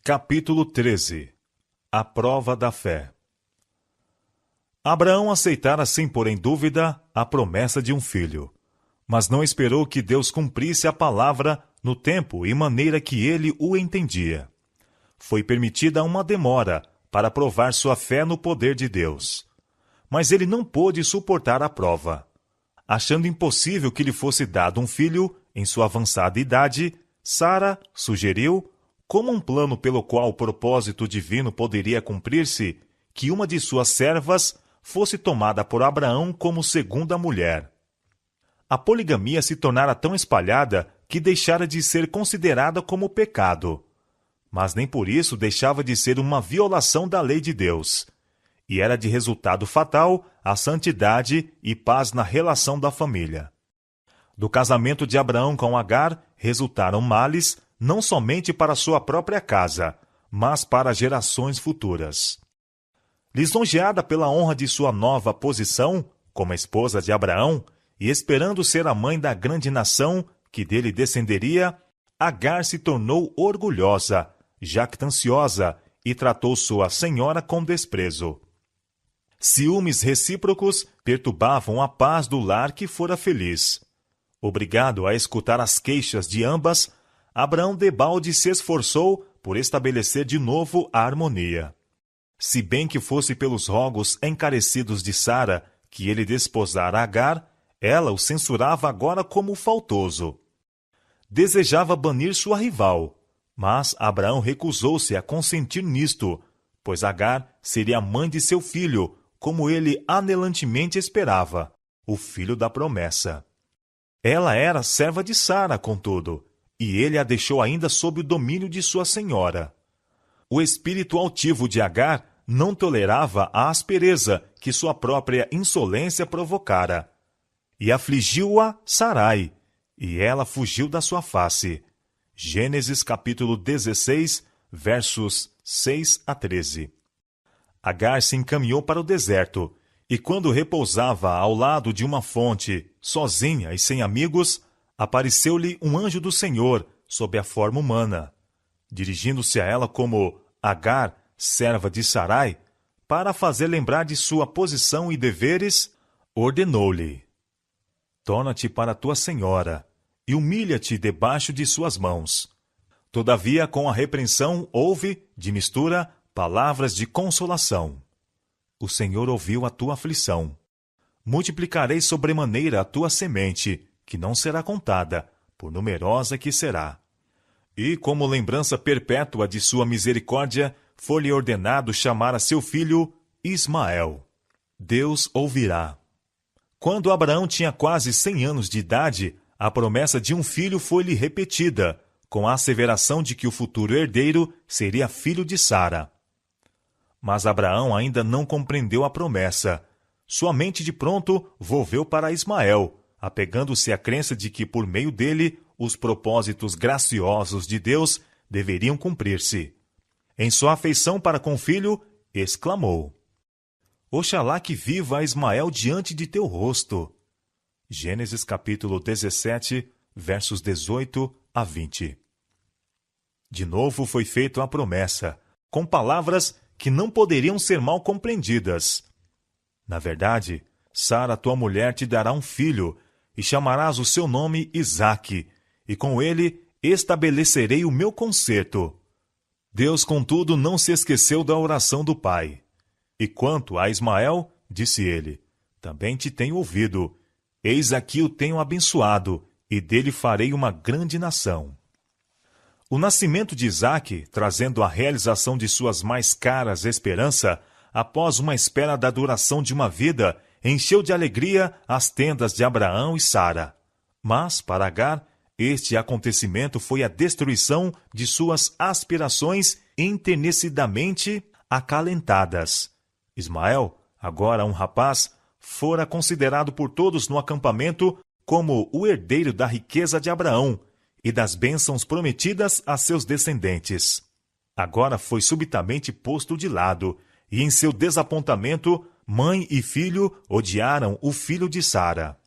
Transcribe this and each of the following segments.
Capítulo 13. A prova da fé. Abraão aceitara sem pôr em dúvida a promessa de um filho, mas não esperou que Deus cumprisse a palavra no tempo e maneira que ele o entendia. Foi permitida uma demora para provar sua fé no poder de Deus. Mas ele não pôde suportar a prova. Achando impossível que lhe fosse dado um filho em sua avançada idade, Sara sugeriu, como um plano pelo qual o propósito divino poderia cumprir-se, que uma de suas servas fosse tomada por Abraão como segunda mulher. A poligamia se tornara tão espalhada que deixara de ser considerada como pecado, mas nem por isso deixava de ser uma violação da lei de Deus, e era de resultado fatal a santidade e paz na relação da família. Do casamento de Abraão com Agar resultaram males não somente para sua própria casa, mas para gerações futuras. Lisonjeada pela honra de sua nova posição como esposa de Abraão e esperando ser a mãe da grande nação que dele descenderia, Agar se tornou orgulhosa, jactanciosa e tratou sua senhora com desprezo. Ciúmes recíprocos perturbavam a paz do lar que fora feliz. Obrigado a escutar as queixas de ambas, Abraão debalde se esforçou por estabelecer de novo a harmonia. Se bem que fosse pelos rogos encarecidos de Sara que ele desposara Agar, ela o censurava agora como faltoso. Desejava banir sua rival, mas Abraão recusou-se a consentir nisto, pois Agar seria a mãe de seu filho, como ele anelantemente esperava, o filho da promessa. Ela era serva de Sara, contudo, e ele a deixou ainda sob o domínio de sua senhora. O espírito altivo de Agar não tolerava a aspereza que sua própria insolência provocara, e afligiu-a Sarai, e ela fugiu da sua face. Gênesis capítulo 16, versos 6 a 13. Agar se encaminhou para o deserto, e quando repousava ao lado de uma fonte, sozinha e sem amigos, apareceu-lhe um anjo do Senhor, sob a forma humana. Dirigindo-se a ela como Agar, serva de Sarai, para fazer lembrar de sua posição e deveres, ordenou-lhe: torna-te para tua senhora, e humilha-te debaixo de suas mãos. Todavia, com a repreensão, houve, de mistura, palavras de consolação. O Senhor ouviu a tua aflição. Multiplicarei sobremaneira a tua semente, que não será contada, por numerosa que será. E, como lembrança perpétua de sua misericórdia, foi-lhe ordenado chamar a seu filho Ismael. Deus ouvirá. Quando Abraão tinha quase 100 anos de idade, a promessa de um filho foi-lhe repetida, com a asseveração de que o futuro herdeiro seria filho de Sara. Mas Abraão ainda não compreendeu a promessa. Sua mente de pronto volveu para Ismael, apegando-se à crença de que, por meio dele, os propósitos graciosos de Deus deveriam cumprir-se. Em sua afeição para com o filho, exclamou: Oxalá que viva Ismael diante de teu rosto. Gênesis capítulo 17, versos 18 a 20. De novo foi feita a promessa, com palavras que não poderiam ser mal compreendidas. Na verdade, Sara, tua mulher, te dará um filho, e chamarás o seu nome Isaque, e com ele estabelecerei o meu concerto. Deus, contudo, não se esqueceu da oração do pai. E quanto a Ismael, disse ele, também te tenho ouvido. Eis aqui o tenho abençoado, e dele farei uma grande nação. O nascimento de Isaque, trazendo a realização de suas mais caras esperanças, após uma espera da duração de uma vida, encheu de alegria as tendas de Abraão e Sara. Mas, para Agar, este acontecimento foi a destruição de suas aspirações enternecidamente acalentadas. Ismael, agora um rapaz, fora considerado por todos no acampamento como o herdeiro da riqueza de Abraão e das bênçãos prometidas a seus descendentes. Agora foi subitamente posto de lado, e em seu desapontamento, mãe e filho odiaram o filho de Sara.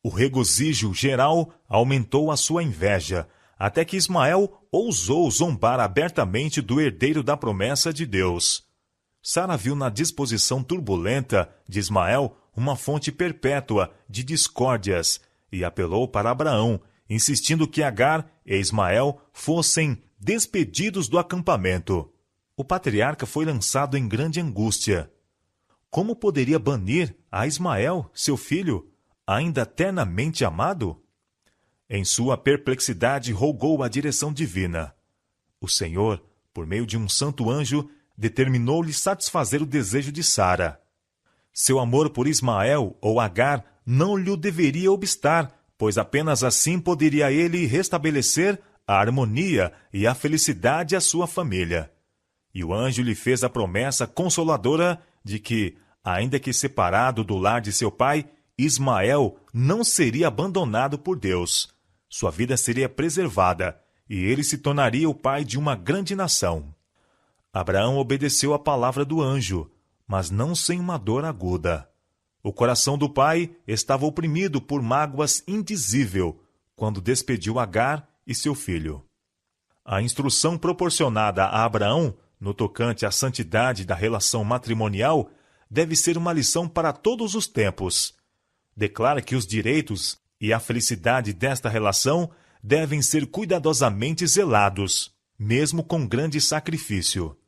O regozijo geral aumentou a sua inveja, até que Ismael ousou zombar abertamente do herdeiro da promessa de Deus. Sara viu na disposição turbulenta de Ismael uma fonte perpétua de discórdias e apelou para Abraão, insistindo que Agar e Ismael fossem despedidos do acampamento. O patriarca foi lançado em grande angústia. Como poderia banir a Ismael, seu filho, ainda eternamente amado? Em sua perplexidade, rogou a direção divina. O Senhor, por meio de um santo anjo, determinou-lhe satisfazer o desejo de Sara. Seu amor por Ismael ou Agar não lhe deveria obstar, pois apenas assim poderia ele restabelecer a harmonia e a felicidade à sua família. E o anjo lhe fez a promessa consoladora de que, ainda que separado do lar de seu pai, Ismael não seria abandonado por Deus. Sua vida seria preservada, e ele se tornaria o pai de uma grande nação. Abraão obedeceu à palavra do anjo, mas não sem uma dor aguda. O coração do pai estava oprimido por mágoas indizível quando despediu Agar e seu filho. A instrução proporcionada a Abraão no tocante à santidade da relação matrimonial deve ser uma lição para todos os tempos. Declara que os direitos e a felicidade desta relação devem ser cuidadosamente zelados, mesmo com grande sacrifício.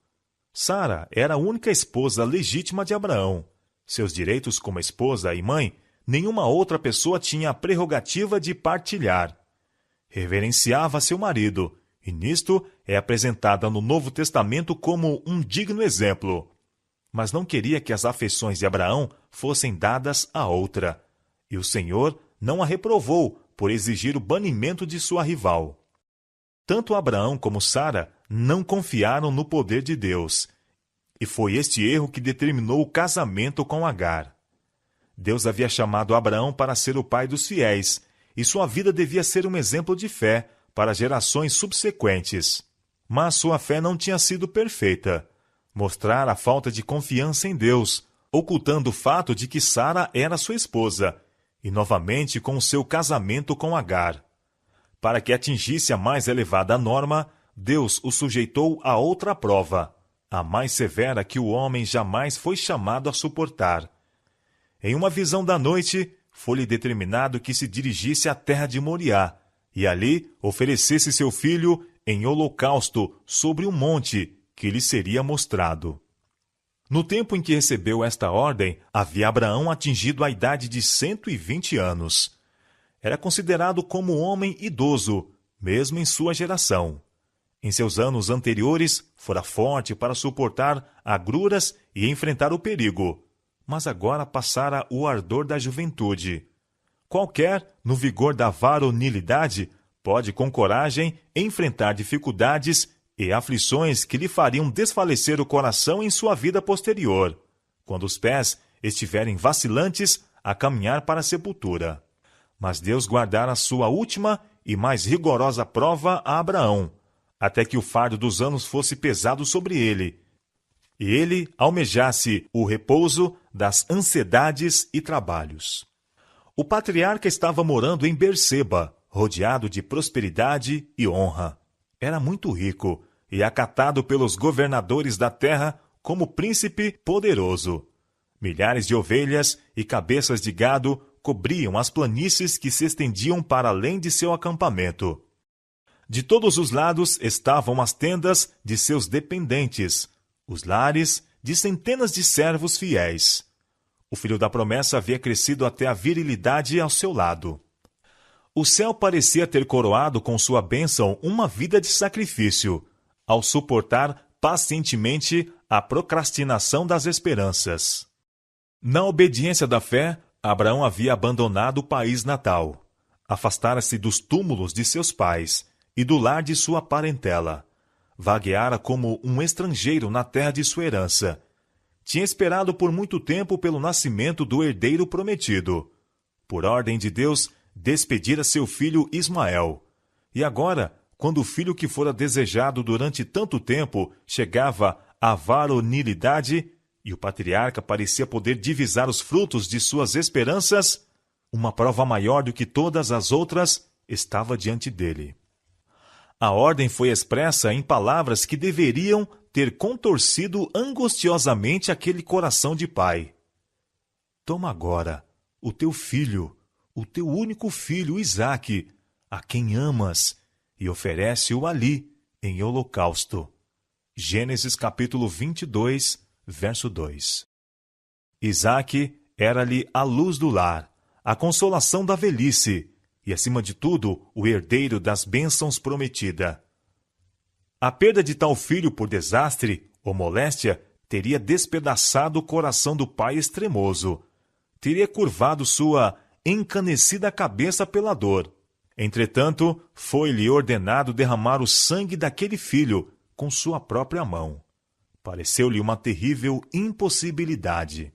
Sara era a única esposa legítima de Abraão. Seus direitos como esposa e mãe, nenhuma outra pessoa tinha a prerrogativa de partilhar. Reverenciava seu marido, e nisto é apresentada no Novo Testamento como um digno exemplo. Mas não queria que as afeições de Abraão fossem dadas a outra, e o Senhor não a reprovou por exigir o banimento de sua rival. Tanto Abraão como Sara não confiaram no poder de Deus, e foi este erro que determinou o casamento com Agar. Deus havia chamado Abraão para ser o pai dos fiéis, e sua vida devia ser um exemplo de fé para gerações subsequentes. Mas sua fé não tinha sido perfeita. Mostrar a falta de confiança em Deus, ocultando o fato de que Sara era sua esposa, e novamente com o seu casamento com Agar. Para que atingisse a mais elevada norma, Deus o sujeitou a outra prova, a mais severa que o homem jamais foi chamado a suportar. Em uma visão da noite, foi-lhe determinado que se dirigisse à terra de Moriá, e ali oferecesse seu filho em holocausto sobre um monte que lhe seria mostrado. No tempo em que recebeu esta ordem, havia Abraão atingido a idade de 120 anos. Era considerado como homem idoso, mesmo em sua geração. Em seus anos anteriores, fora forte para suportar agruras e enfrentar o perigo, mas agora passara o ardor da juventude. Qualquer, no vigor da varonilidade, pode com coragem enfrentar dificuldades e aflições que lhe fariam desfalecer o coração em sua vida posterior, quando os pés estiverem vacilantes a caminhar para a sepultura. Mas Deus guardara sua última e mais rigorosa prova a Abraão, até que o fardo dos anos fosse pesado sobre ele, e ele almejasse o repouso das ansiedades e trabalhos. O patriarca estava morando em Berseba, rodeado de prosperidade e honra. Era muito rico e acatado pelos governadores da terra como príncipe poderoso. Milhares de ovelhas e cabeças de gado cobriam as planícies que se estendiam para além de seu acampamento. De todos os lados estavam as tendas de seus dependentes, os lares de centenas de servos fiéis. O filho da promessa havia crescido até a virilidade ao seu lado. O céu parecia ter coroado com sua bênção uma vida de sacrifício, ao suportar pacientemente a procrastinação das esperanças. Na obediência da fé, Abraão havia abandonado o país natal. Afastara-se dos túmulos de seus pais e do lar de sua parentela. Vagueara como um estrangeiro na terra de sua herança. Tinha esperado por muito tempo pelo nascimento do herdeiro prometido. Por ordem de Deus, despedira seu filho Ismael. E agora, quando o filho que fora desejado durante tanto tempo chegava à varonilidade, e o patriarca parecia poder divisar os frutos de suas esperanças, uma prova maior do que todas as outras estava diante dele. A ordem foi expressa em palavras que deveriam ter contorcido angustiosamente aquele coração de pai. Toma agora o teu filho, o teu único filho, Isaque, a quem amas, e oferece-o ali, em holocausto. Gênesis capítulo 22, verso 2. Isaque era-lhe a luz do lar, a consolação da velhice, e, acima de tudo, o herdeiro das bênçãos prometida. A perda de tal filho por desastre ou moléstia teria despedaçado o coração do pai extremoso, teria curvado sua encanecida cabeça pela dor. Entretanto, foi-lhe ordenado derramar o sangue daquele filho com sua própria mão. Pareceu-lhe uma terrível impossibilidade.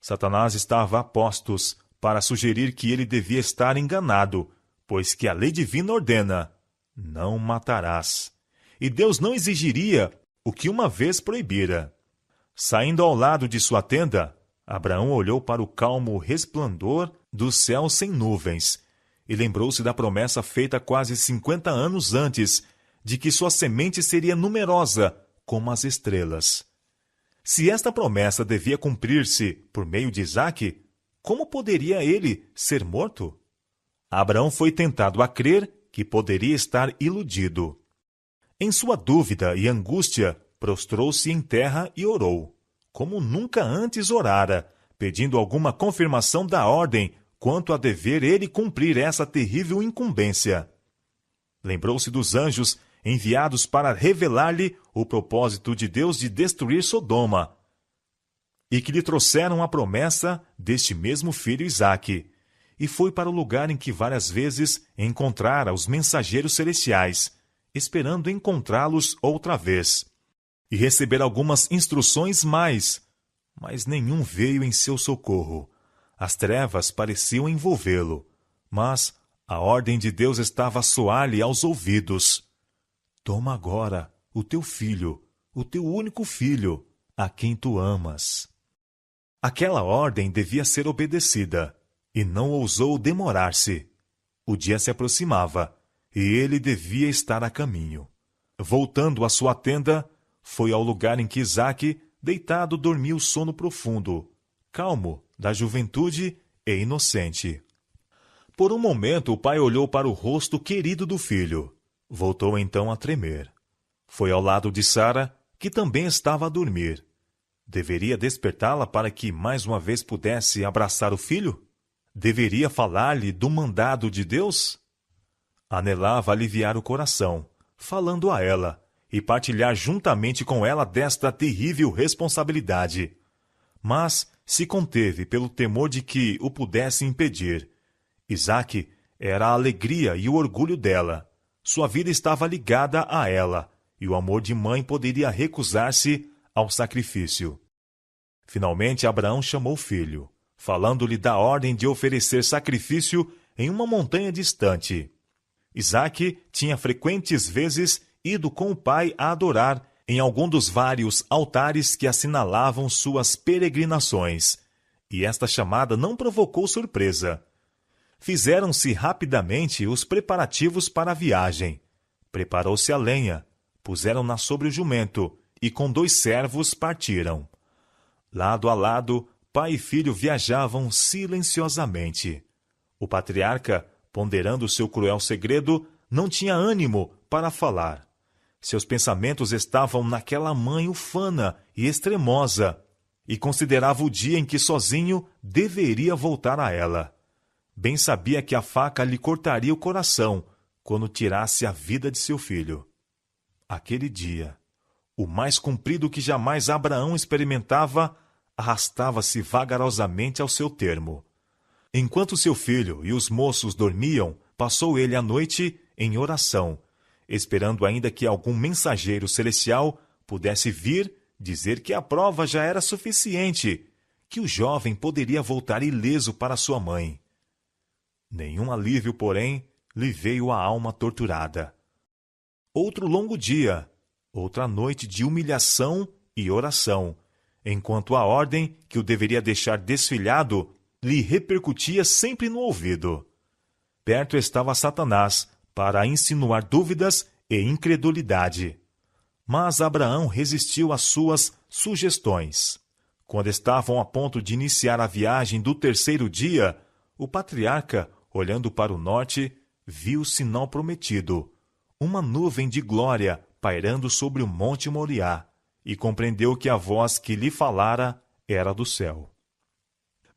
Satanás estava a postos para sugerir que ele devia estar enganado, pois que a lei divina ordena: não matarás. E Deus não exigiria o que uma vez proibira. Saindo ao lado de sua tenda, Abraão olhou para o calmo resplandor do céu sem nuvens e lembrou-se da promessa feita quase 50 anos antes, de que sua semente seria numerosa como as estrelas. Se esta promessa devia cumprir-se por meio de Isaque, como poderia ele ser morto? Abraão foi tentado a crer que poderia estar iludido. Em sua dúvida e angústia, prostrou-se em terra e orou, como nunca antes orara, pedindo alguma confirmação da ordem quanto a dever ele cumprir essa terrível incumbência. Lembrou-se dos anjos enviados para revelar-lhe o propósito de Deus de destruir Sodoma, e que lhe trouxeram a promessa deste mesmo filho Isaque, e foi para o lugar em que várias vezes encontrara os mensageiros celestiais, esperando encontrá-los outra vez, e receber algumas instruções mais, mas nenhum veio em seu socorro. As trevas pareciam envolvê-lo, mas a ordem de Deus estava a soar-lhe aos ouvidos. Toma agora o teu filho, o teu único filho, a quem tu amas. Aquela ordem devia ser obedecida, e não ousou demorar-se. O dia se aproximava, e ele devia estar a caminho. Voltando à sua tenda, foi ao lugar em que Isaque, deitado, dormia o sono profundo, calmo, da juventude e inocente. Por um momento o pai olhou para o rosto querido do filho. Voltou então a tremer. Foi ao lado de Sara, que também estava a dormir. Deveria despertá-la para que mais uma vez pudesse abraçar o filho? Deveria falar-lhe do mandado de Deus? Anelava aliviar o coração, falando a ela, e partilhar juntamente com ela desta terrível responsabilidade. Mas se conteve pelo temor de que o pudesse impedir. Isaque era a alegria e o orgulho dela. Sua vida estava ligada a ela, e o amor de mãe poderia recusar-se ao sacrifício. Finalmente Abraão chamou o filho, falando-lhe da ordem de oferecer sacrifício em uma montanha distante. Isaque tinha frequentes vezes ido com o pai a adorar em algum dos vários altares que assinalavam suas peregrinações, e esta chamada não provocou surpresa. Fizeram-se rapidamente os preparativos para a viagem. Preparou-se a lenha, puseram-na sobre o jumento, e com 2 servos partiram. Lado a lado, pai e filho viajavam silenciosamente. O patriarca, ponderando seu cruel segredo, não tinha ânimo para falar. Seus pensamentos estavam naquela mãe ufana e extremosa, e considerava o dia em que sozinho deveria voltar a ela. Bem sabia que a faca lhe cortaria o coração quando tirasse a vida de seu filho. Aquele dia, o mais comprido que jamais Abraão experimentava, arrastava-se vagarosamente ao seu termo. Enquanto seu filho e os moços dormiam, passou ele a noite em oração, esperando ainda que algum mensageiro celestial pudesse vir dizer que a prova já era suficiente, que o jovem poderia voltar ileso para sua mãe. Nenhum alívio, porém, lhe veio à alma torturada. Outro longo dia, outra noite de humilhação e oração, enquanto a ordem que o deveria deixar desfilhado lhe repercutia sempre no ouvido. Perto estava Satanás, para insinuar dúvidas e incredulidade. Mas Abraão resistiu às suas sugestões. Quando estavam a ponto de iniciar a viagem do terceiro dia, o patriarca, olhando para o norte, viu o sinal prometido, uma nuvem de glória pairando sobre o monte Moriá, e compreendeu que a voz que lhe falara era do céu.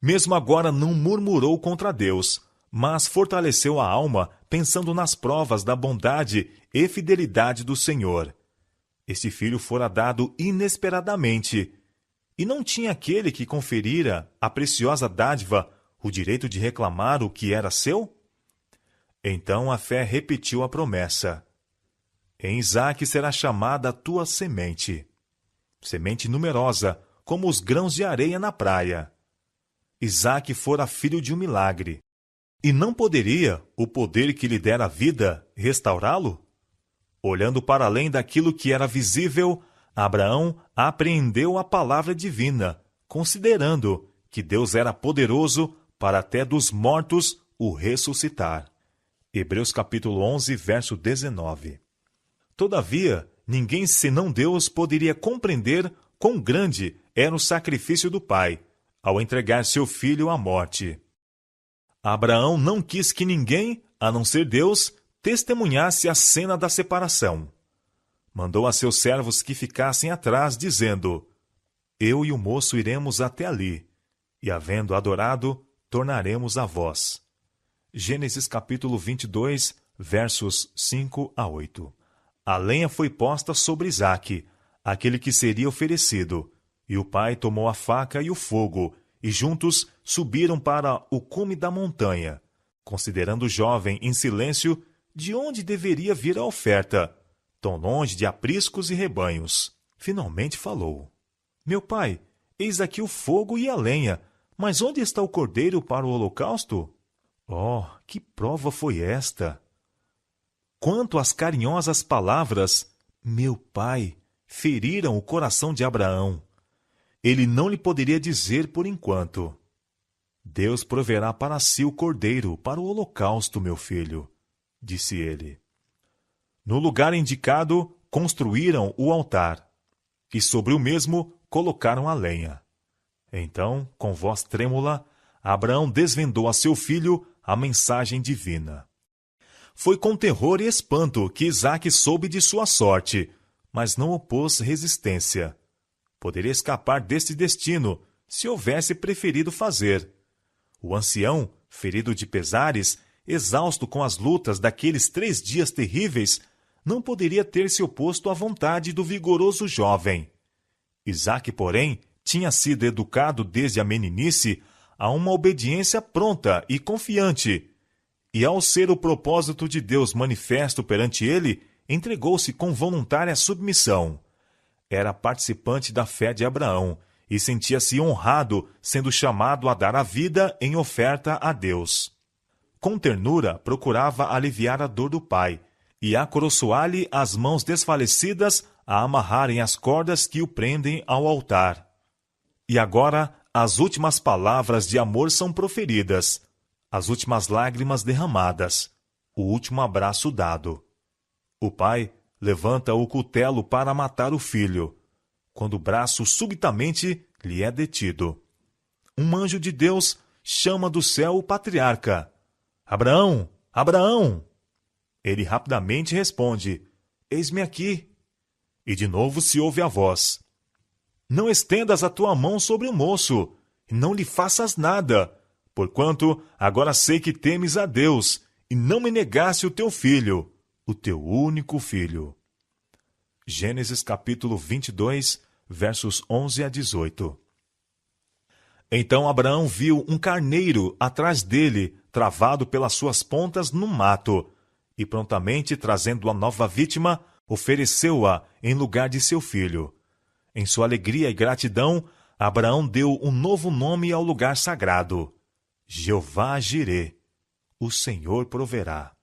Mesmo agora não murmurou contra Deus, mas fortaleceu a alma pensando nas provas da bondade e fidelidade do Senhor. Este filho fora dado inesperadamente, e não tinha aquele que conferira a preciosa dádiva o direito de reclamar o que era seu? Então a fé repetiu a promessa. Em Isaque será chamada a tua semente. Semente numerosa, como os grãos de areia na praia. Isaque fora filho de um milagre. E não poderia o poder que lhe dera vida restaurá-lo? Olhando para além daquilo que era visível, Abraão apreendeu a palavra divina, considerando que Deus era poderoso para até dos mortos o ressuscitar. Hebreus capítulo 11, verso 19. Todavia, ninguém senão Deus poderia compreender quão grande era o sacrifício do pai, ao entregar seu filho à morte. Abraão não quis que ninguém, a não ser Deus, testemunhasse a cena da separação. Mandou a seus servos que ficassem atrás, dizendo: Eu e o moço iremos até ali, e havendo adorado, tornaremos a vós. Gênesis capítulo 22, versos 5 a 8. A lenha foi posta sobre Isaque, aquele que seria oferecido, e o pai tomou a faca e o fogo, e juntos subiram para o cume da montanha, considerando o jovem em silêncio de onde deveria vir a oferta, tão longe de apriscos e rebanhos. Finalmente falou: Meu pai, eis aqui o fogo e a lenha, mas onde está o cordeiro para o holocausto? Oh, que prova foi esta! Quanto às carinhosas palavras, meu pai, feriram o coração de Abraão. Ele não lhe poderia dizer por enquanto: Deus proverá para si o cordeiro para o holocausto, meu filho, disse ele. No lugar indicado, construíram o altar, e sobre o mesmo colocaram a lenha. Então, com voz trêmula, Abraão desvendou a seu filho a mensagem divina. Foi com terror e espanto que Isaque soube de sua sorte, mas não opôs resistência. Poderia escapar deste destino, se houvesse preferido fazer. O ancião, ferido de pesares, exausto com as lutas daqueles 3 dias terríveis, não poderia ter se oposto à vontade do vigoroso jovem. Isaque, porém, tinha sido educado desde a meninice a uma obediência pronta e confiante, e ao ser o propósito de Deus manifesto perante ele, entregou-se com voluntária submissão. Era participante da fé de Abraão e sentia-se honrado sendo chamado a dar a vida em oferta a Deus. Com ternura, procurava aliviar a dor do pai e acoroçoar-lhe as mãos desfalecidas a amarrarem as cordas que o prendem ao altar. E agora, as últimas palavras de amor são proferidas, as últimas lágrimas derramadas, o último abraço dado. O pai levanta o cutelo para matar o filho, quando o braço subitamente lhe é detido. Um anjo de Deus chama do céu o patriarca: Abraão! Abraão! Ele rapidamente responde: Eis-me aqui. E de novo se ouve a voz: Não estendas a tua mão sobre o moço, e não lhe faças nada, porquanto agora sei que temes a Deus, e não me negaste o teu filho, o teu único filho. Gênesis capítulo 22, versos 11 a 18. Então Abraão viu um carneiro atrás dele, travado pelas suas pontas no mato, e prontamente, trazendo a nova vítima, ofereceu-a em lugar de seu filho. Em sua alegria e gratidão, Abraão deu um novo nome ao lugar sagrado: Jeová-Jirê, o Senhor proverá.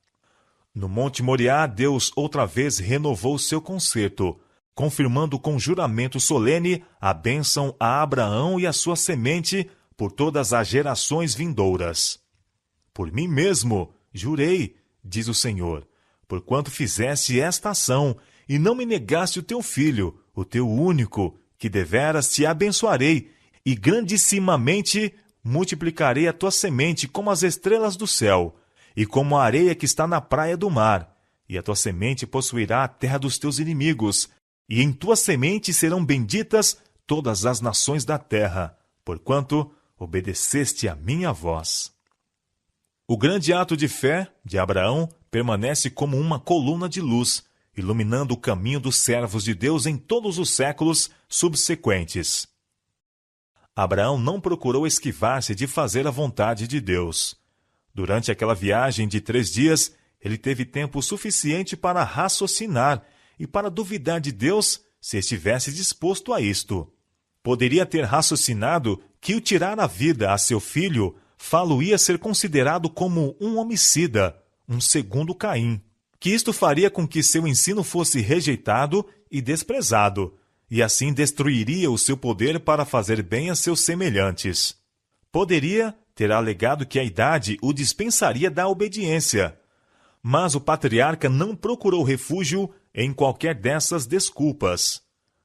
No Monte Moriá, Deus outra vez renovou seu concerto, confirmando com juramento solene a bênção a Abraão e a sua semente por todas as gerações vindouras. Por mim mesmo, jurei, diz o Senhor, porquanto fizeste esta ação, e não me negaste o teu filho, o teu único, que deveras te abençoarei, e grandissimamente multiplicarei a tua semente como as estrelas do céu, e como a areia que está na praia do mar, e a tua semente possuirá a terra dos teus inimigos, e em tua semente serão benditas todas as nações da terra, porquanto obedeceste à minha voz. O grande ato de fé de Abraão permanece como uma coluna de luz, iluminando o caminho dos servos de Deus em todos os séculos subsequentes. Abraão não procurou esquivar-se de fazer a vontade de Deus. Durante aquela viagem de 3 dias, ele teve tempo suficiente para raciocinar e para duvidar de Deus se estivesse disposto a isto. Poderia ter raciocinado que o tirar a vida a seu filho falo-ia ser considerado como um homicida, um segundo Caim, que isto faria com que seu ensino fosse rejeitado e desprezado, e assim destruiria o seu poder para fazer bem a seus semelhantes. Poderia ter alegado que a idade o dispensaria da obediência, mas o patriarca não procurou refúgio em qualquer dessas desculpas.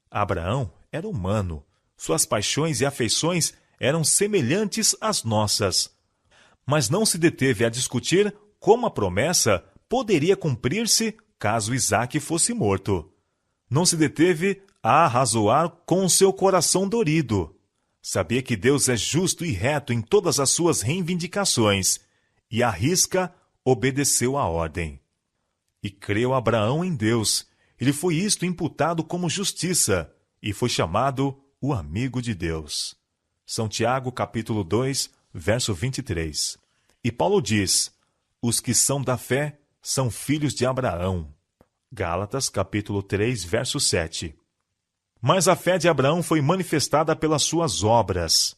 Abraão era humano, suas paixões e afeições eram semelhantes às nossas, mas não se deteve a discutir como a promessa poderia cumprir-se caso Isaque fosse morto. Não se deteve a arrazoar com o seu coração dorido. Sabia que Deus é justo e reto em todas as suas reivindicações, e à risca obedeceu à ordem. E creu Abraão em Deus, e lhe foi isto imputado como justiça, e foi chamado o amigo de Deus. São Tiago, capítulo 2, verso 23. E Paulo diz: os que são da fé são filhos de Abraão. Gálatas, capítulo 3, verso 7. Mas a fé de Abraão foi manifestada pelas suas obras.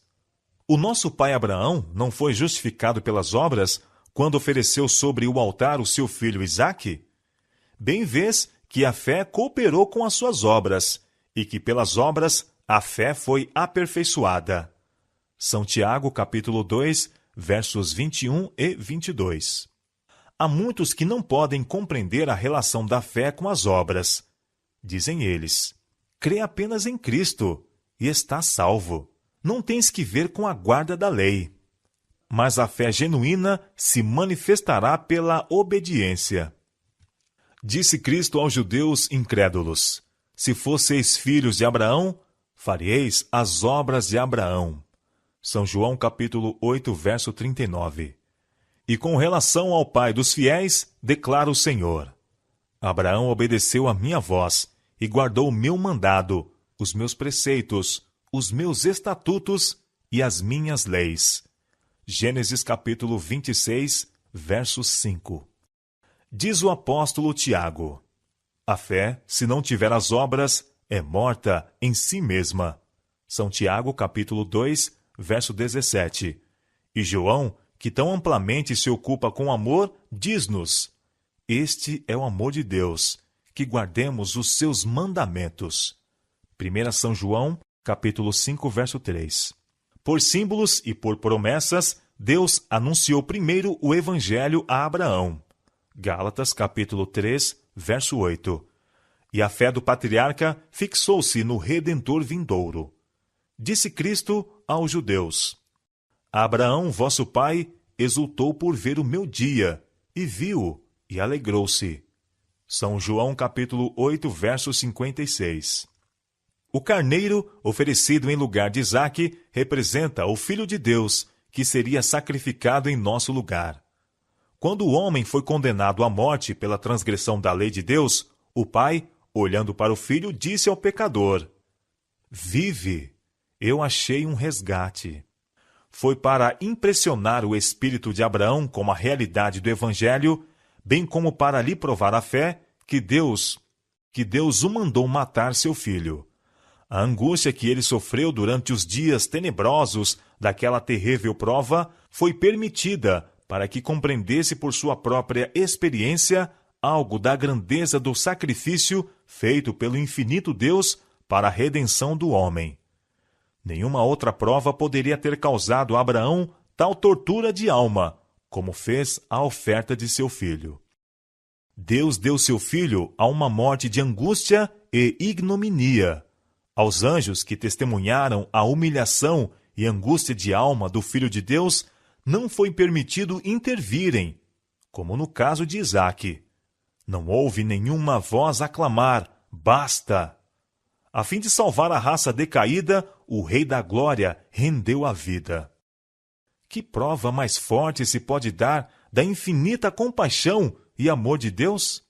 O nosso pai Abraão não foi justificado pelas obras quando ofereceu sobre o altar o seu filho Isaque? Bem vês que a fé cooperou com as suas obras, e que pelas obras a fé foi aperfeiçoada. São Tiago, capítulo 2, versos 21 e 22. Há muitos que não podem compreender a relação da fé com as obras. Dizem eles: crê apenas em Cristo e estás salvo. Não tens que ver com a guarda da lei. Mas a fé genuína se manifestará pela obediência. Disse Cristo aos judeus incrédulos: se fosseis filhos de Abraão, faríeis as obras de Abraão. São João capítulo 8, verso 39. E com relação ao pai dos fiéis, declara o Senhor: Abraão obedeceu a minha voz e guardou o meu mandado, os meus preceitos, os meus estatutos e as minhas leis. Gênesis capítulo 26, verso 5. Diz o apóstolo Tiago: a fé, se não tiver as obras, é morta em si mesma. São Tiago capítulo 2, verso 17. E João, que tão amplamente se ocupa com amor, diz-nos: este é o amor de Deus, que guardemos os seus mandamentos. 1 São João, capítulo 5, verso 3. Por símbolos e por promessas, Deus anunciou primeiro o Evangelho a Abraão. Gálatas, capítulo 3, verso 8. E a fé do patriarca fixou-se no Redentor vindouro. Disse Cristo aos judeus: Abraão, vosso pai, exultou por ver o meu dia, e viu, e alegrou-se. São João capítulo 8, verso 56. O carneiro, oferecido em lugar de Isaque, representa o Filho de Deus, que seria sacrificado em nosso lugar. Quando o homem foi condenado à morte pela transgressão da lei de Deus, o pai, olhando para o filho, disse ao pecador: vive, eu achei um resgate. Foi para impressionar o espírito de Abraão com a realidade do Evangelho, bem como para lhe provar a fé, que Deus o mandou matar seu filho. A angústia que ele sofreu durante os dias tenebrosos daquela terrível prova foi permitida para que compreendesse por sua própria experiência algo da grandeza do sacrifício feito pelo infinito Deus para a redenção do homem. Nenhuma outra prova poderia ter causado a Abraão tal tortura de alma, como fez a oferta de seu filho. Deus deu seu filho a uma morte de angústia e ignominia. Aos anjos que testemunharam a humilhação e angústia de alma do Filho de Deus, não foi permitido intervirem, como no caso de Isaque. Não houve nenhuma voz a clamar, basta! A fim de salvar a raça decaída, o Rei da Glória rendeu a vida. Que prova mais forte se pode dar da infinita compaixão e amor de Deus?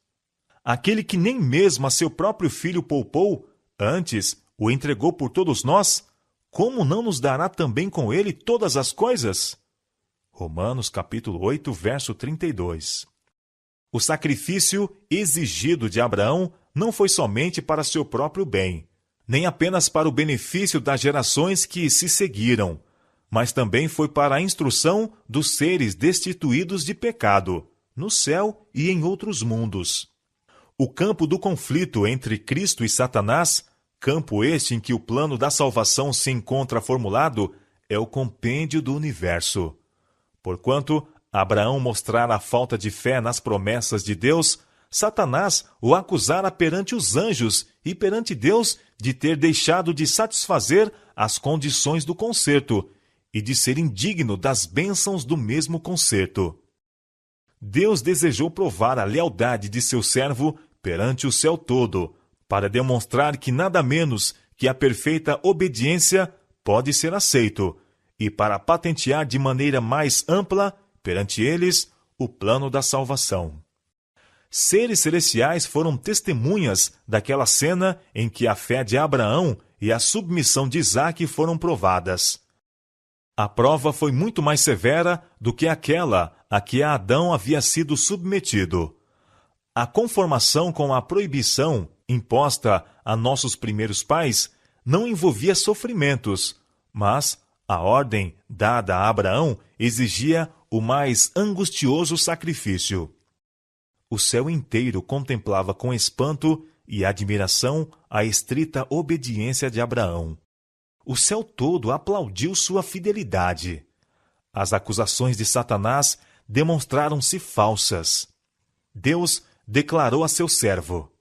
Aquele que nem mesmo a seu próprio filho poupou, antes o entregou por todos nós, como não nos dará também com ele todas as coisas? Romanos capítulo 8, verso 32. O sacrifício exigido de Abraão não foi somente para seu próprio bem, nem apenas para o benefício das gerações que se seguiram, mas também foi para a instrução dos seres destituídos de pecado, no céu e em outros mundos. O campo do conflito entre Cristo e Satanás, campo este em que o plano da salvação se encontra formulado, é o compêndio do universo. Porquanto Abraão mostrara a falta de fé nas promessas de Deus, Satanás o acusara perante os anjos e perante Deus de ter deixado de satisfazer as condições do concerto e de ser indigno das bênçãos do mesmo concerto. Deus desejou provar a lealdade de seu servo perante o céu todo, para demonstrar que nada menos que a perfeita obediência pode ser aceito, e para patentear de maneira mais ampla, perante eles, o plano da salvação. Seres celestiais foram testemunhas daquela cena em que a fé de Abraão e a submissão de Isaque foram provadas. A prova foi muito mais severa do que aquela a que Adão havia sido submetido. A conformação com a proibição imposta a nossos primeiros pais não envolvia sofrimentos, mas a ordem dada a Abraão exigia o mais angustioso sacrifício. O céu inteiro contemplava com espanto e admiração a estrita obediência de Abraão. O céu todo aplaudiu sua fidelidade. As acusações de Satanás demonstraram-se falsas. Deus declarou a seu servo: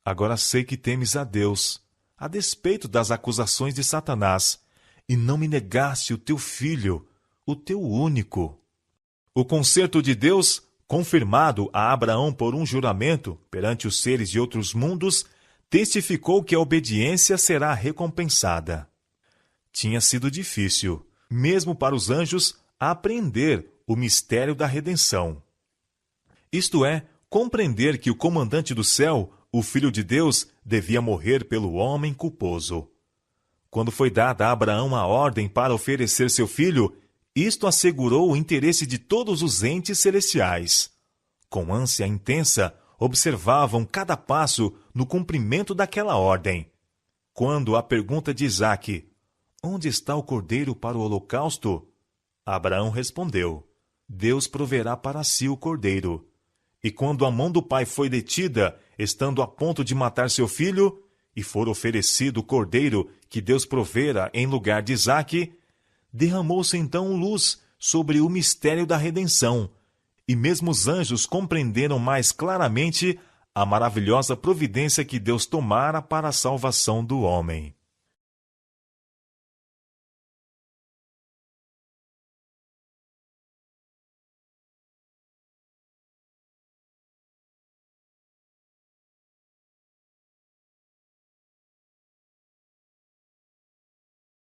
agora sei que temes a Deus, a despeito das acusações de Satanás, e não me negaste o teu filho, o teu único. O concerto de Deus, confirmado a Abraão por um juramento perante os seres de outros mundos, testificou que a obediência será recompensada. Tinha sido difícil, mesmo para os anjos, apreender o mistério da redenção. Isto é, compreender que o comandante do céu, o Filho de Deus, devia morrer pelo homem culposo. Quando foi dada a Abraão a ordem para oferecer seu filho, isto assegurou o interesse de todos os entes celestiais. Com ânsia intensa, observavam cada passo no cumprimento daquela ordem. Quando a pergunta de Isaque: onde está o cordeiro para o holocausto? Abraão respondeu: Deus proverá para si o cordeiro. E quando a mão do pai foi detida, estando a ponto de matar seu filho, e for oferecido o cordeiro que Deus provera em lugar de Isaque, derramou-se então luz sobre o mistério da redenção, e mesmo os anjos compreenderam mais claramente a maravilhosa providência que Deus tomara para a salvação do homem.